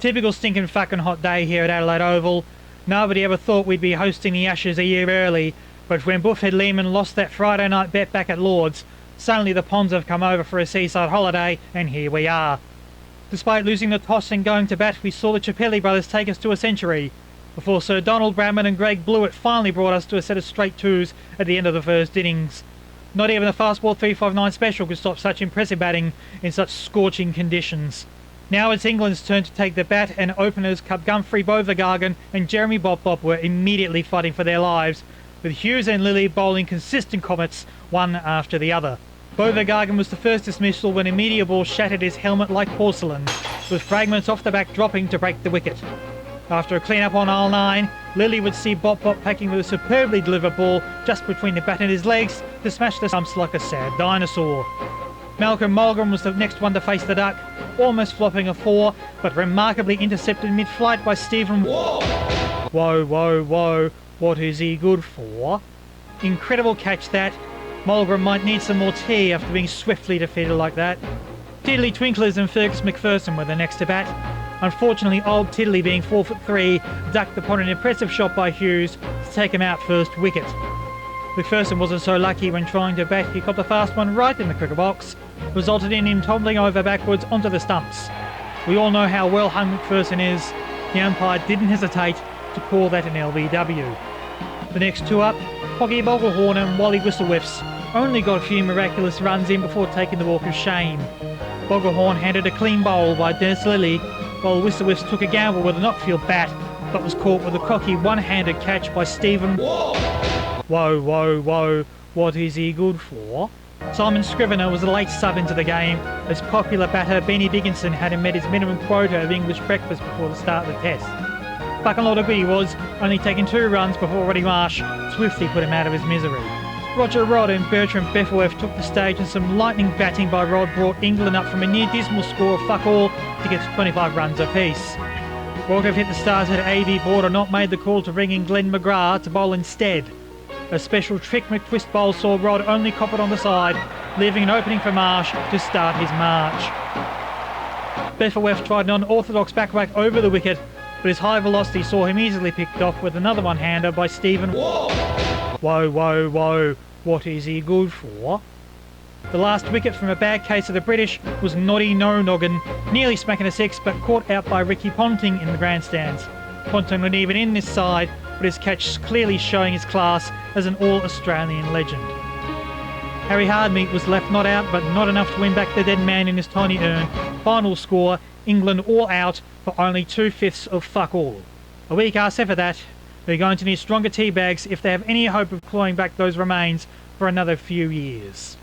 Typical stinking fucking hot day here at Adelaide Oval. Nobody ever thought we'd be hosting the Ashes a year early, but when Buffhead Lehman lost that Friday night bet back at Lord's, suddenly the Ponds have come over for a seaside holiday, and here we are. Despite losing the toss and going to bat, we saw the Chappelli brothers take us to a century, before Sir Donald Bradman and Greg Blewett finally brought us to a set of straight twos at the end of the first innings. Not even the fastball 359 special could stop such impressive batting in such scorching conditions. Now it's England's turn to take the bat, and openers Cub Gumphrey, Beauvergargan and Jeremy Bop Bop were immediately fighting for their lives, with Hughes and Lilly bowling consistent comets one after the other. Beauvergargan was the first dismissal when a meteor ball shattered his helmet like porcelain, with fragments off the back dropping to break the wicket. After a clean-up on aisle 9, Lilly would see Bop Bop packing with a superbly delivered ball just between the bat and his legs to smash the stumps like a sad dinosaur. Malcolm Mulgrew was the next one to face the duck, almost flopping a 4, but remarkably intercepted mid-flight by Stephen. Whoa, whoa, whoa, what is he good for? Incredible catch that. Mulgrew might need some more tea after being swiftly defeated like that. Tiddly Twinklers and Fergus McPherson were the next to bat. Unfortunately, old Tiddly, being 4'3", ducked upon an impressive shot by Hughes to take him out first wicket. McPherson wasn't so lucky when trying to bat. He caught the fast one right in the cricket box, resulted in him tumbling over backwards onto the stumps. We all know how well hung McPherson is. The umpire didn't hesitate to call that an LBW. The next two up, Poggy Bogglehorn and Wally Whistlewhiffs, only got a few miraculous runs in before taking the walk of shame. Bogglehorn handed a clean bowl by Dennis Lilly, while Whistlewhiffs took a gamble with a not-field bat, but was caught with a cocky one-handed catch by Stephen. Whoa, whoa, whoa, what is he good for? Simon Scrivener was a late sub into the game, as popular batter Benny Dickinson hadn't met his minimum quota of English breakfast before the start of the test. Fucking lot of good he was, only taking 2 runs before Roddy Marsh swiftly put him out of his misery. Roger Rod and Bertrand Beffelworth took the stage, and some lightning batting by Rod brought England up from a near dismal score of fuck all to get to 25 runs apiece. Walker hit the stars at AV border, not made the call to bring in Glenn McGrath to bowl instead. A special trick McTwist bowl saw Rod only cop it on the side, leaving an opening for Marsh to start his march. Beffelworth tried an unorthodox backwhack over the wicket, but his high velocity saw him easily picked off with another one-hander by Stephen. Whoa, whoa, whoa, what is he good for? The last wicket from a bad case of the British was Noddy No Noggin, nearly smacking a 6, but caught out by Ricky Ponting in the grandstands. Ponting not even in this side, but his catch clearly showing his class as an all-Australian legend. Harry Hardmeet was left not out, but not enough to win back the dead man in his tiny urn. Final score, England all out for only 2/5 of fuck all. A week after that, they're going to need stronger tea bags if they have any hope of clawing back those remains for another few years.